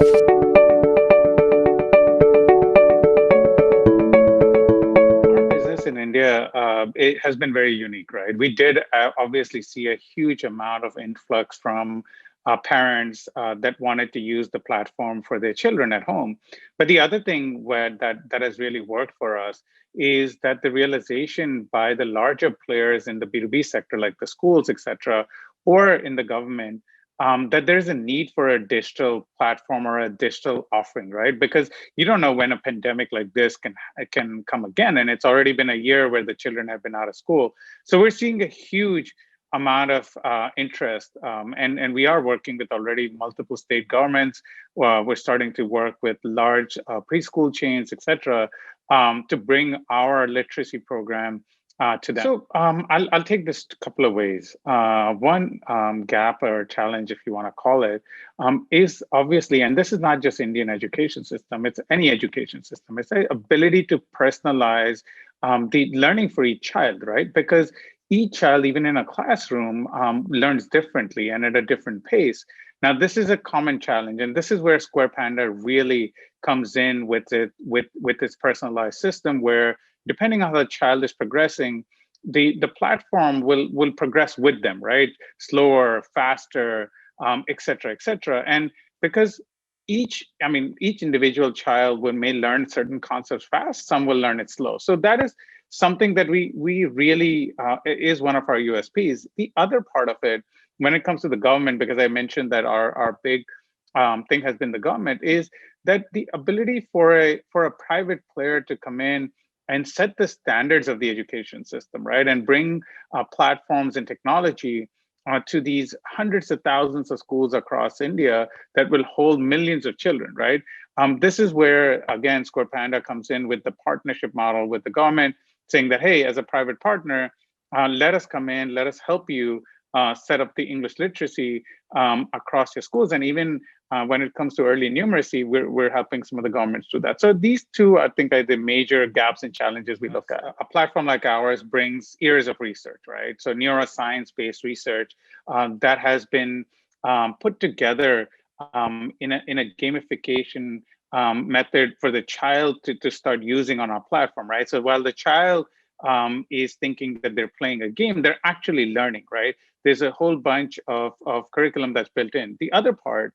Our business in India, it has been very unique, right? We did obviously see a huge amount of influx from parents that wanted to use the platform for their children at home. But the other thing that has really worked for us is that the realization by the larger players in the B2B sector, like the schools, et cetera, or in the government, that there's a need for a digital platform or a digital offering, right? Because you don't know when a pandemic like this can come again, and it's already been a year where the children have been out of school. So we're seeing a huge amount of interest, and we are working with already multiple state governments. We're starting to work with large preschool chains, etc., to bring our literacy program to them. So I'll take this a couple of ways. One gap or challenge, if you want to call it, is obviously, and this is not just Indian education system, it's any education system, it's the ability to personalize the learning for each child, right? Because each child, even in a classroom, learns differently and at a different pace. Now, this is a common challenge, and this is where Square Panda really comes in with its personalized system, where depending on how the child is progressing, the platform will progress with them, right? Slower, faster, et cetera, et cetera. And because each individual child may learn certain concepts fast, some will learn it slow. So that is something that we really is one of our USPs. The other part of it, when it comes to the government, because I mentioned that our big thing has been the government, is that the ability for a private player to come in and set the standards of the education system, right? And bring platforms and technology to these hundreds of thousands of schools across India that will hold millions of children, right? This is where, again, Square Panda comes in with the partnership model with the government, saying that, hey, as a private partner, let us come in, let us help you set up the English literacy across your schools. And even when it comes to early numeracy, we're helping some of the governments do that. So these two, I think, are the major gaps and challenges we look at. A platform like ours brings years of research, right? So neuroscience-based research that has been put together in a gamification method for the child to start using on our platform, right? So while the child is thinking that they're playing a game, they're actually learning, right? There's a whole bunch of curriculum that's built in. The other part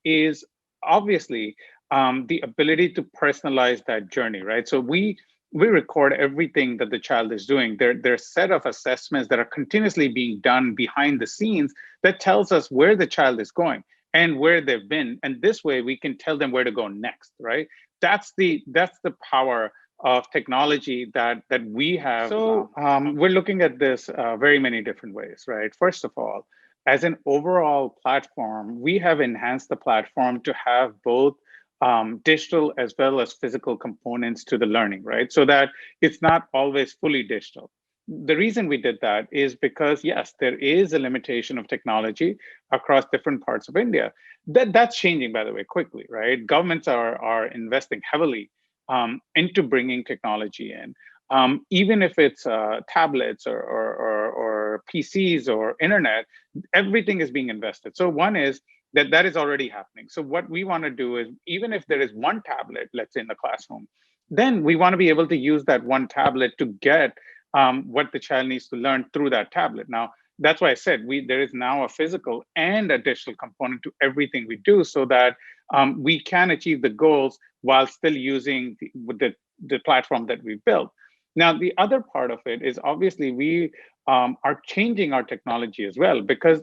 is obviously the ability to personalize that journey, right? So we record everything that the child is doing. There's a set of assessments that are continuously being done behind the scenes that tells us where the child is going and where they've been. And this way we can tell them where to go next, right? That's the power of technology that we have. So we're looking at this very many different ways, right? First of all, as an overall platform, we have enhanced the platform to have both digital as well as physical components to the learning, right? So that it's not always fully digital. The reason we did that is because, yes, there is a limitation of technology across different parts of India. That's changing, by the way, quickly, right? Governments are investing heavily into bringing technology in, even if it's tablets or PCs or internet, everything is being invested. So one is that is already happening. So what we want to do is, even if there is one tablet, let's say in the classroom, then we want to be able to use that one tablet to get what the child needs to learn through that tablet. Now, that's why I said there is now a physical and a digital component to everything we do, so that we can achieve the goals while still using the platform that we built. Now, the other part of it is obviously we are changing our technology as well, because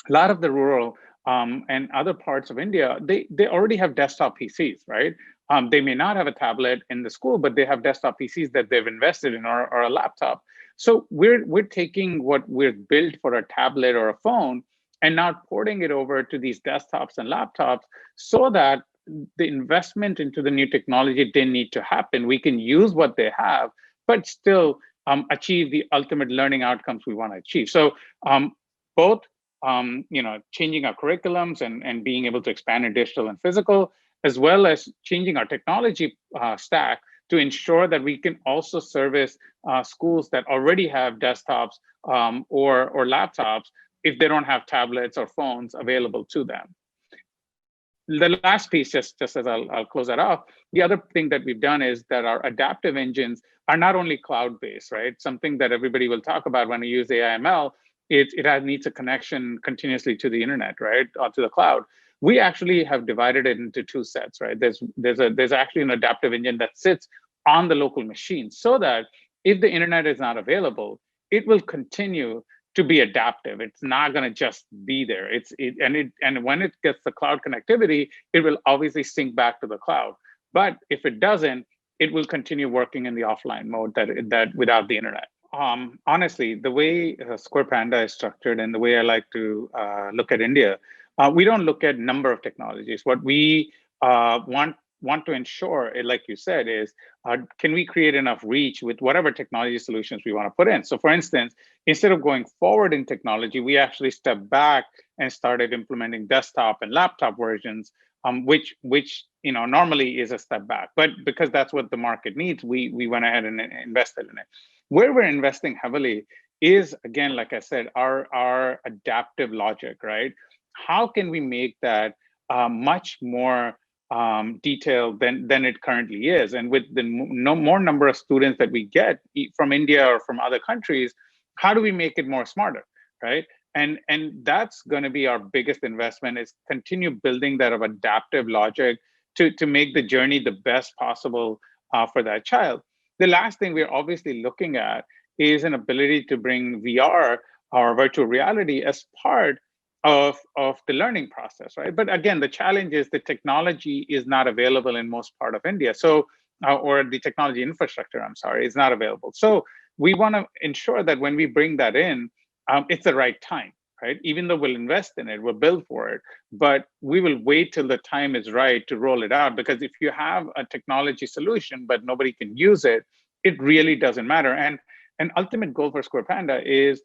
a lot of the rural and other parts of India, they already have desktop PCs, right? They may not have a tablet in the school, but they have desktop PCs that they've invested in, or a laptop. So we're taking what we've built for a tablet or a phone and now porting it over to these desktops and laptops, so that the investment into the new technology didn't need to happen. We can use what they have, but still achieve the ultimate learning outcomes we want to achieve. So both changing our curriculums and being able to expand in digital and physical, as well as changing our technology stack to ensure that we can also service schools that already have desktops or laptops if they don't have tablets or phones available to them. The last piece, just as I'll close that off, the other thing that we've done is that our adaptive engines are not only cloud-based, right? Something that everybody will talk about when you use AI/ML, needs a connection continuously to the internet, right, or to the cloud. We actually have divided it into two sets, right? There's actually an adaptive engine that sits on the local machine, so that if the internet is not available, it will continue to be adaptive. It's not going to just be there. And when it gets the cloud connectivity, it will obviously sync back to the cloud. But if it doesn't, it will continue working in the offline mode that without the internet. Honestly, the way Square Panda is structured and the way I like to look at India, we don't look at number of technologies. What we want to ensure, like you said, is can we create enough reach with whatever technology solutions we want to put in? So for instance, instead of going forward in technology, we actually stepped back and started implementing desktop and laptop versions, which normally is a step back. But because that's what the market needs, we went ahead and invested in it. Where we're investing heavily is, again, like I said, our adaptive logic, right? How can we make that much more detailed than it currently is? And with the more number of students that we get from India or from other countries, how do we make it more smarter, right? And that's going to be our biggest investment, is continue building that of adaptive logic to make the journey the best possible for that child. The last thing we're obviously looking at is an ability to bring VR or virtual reality as part of the learning process, right? But again, the challenge is the technology is not available in most part of India. So, or the technology infrastructure, I'm sorry, is not available. So we want to ensure that when we bring that in, it's the right time, right? Even though we'll invest in it, we'll build for it, but we will wait till the time is right to roll it out. Because if you have a technology solution, but nobody can use it, it really doesn't matter. And an ultimate goal for Square Panda is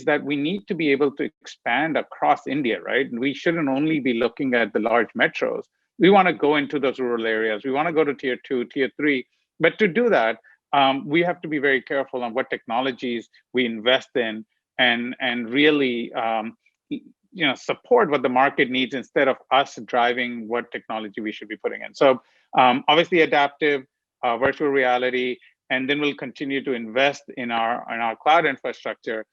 that we need to be able to expand across India, right? We shouldn't only be looking at the large metros. We want to go into those rural areas. We want to go to tier 2, tier 3. But to do that, we have to be very careful on what technologies we invest in, and really support what the market needs instead of us driving what technology we should be putting in. So obviously adaptive, virtual reality, and then we'll continue to invest in our cloud infrastructure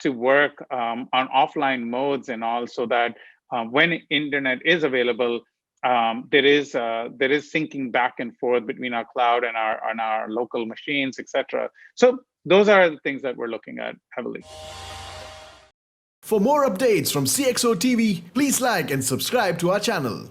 to work on offline modes and all, so that when internet is available, there is syncing back and forth between our cloud and our local machines, etc. So those are the things that we're looking at heavily. For more updates from CXO TV, please like and subscribe to our channel.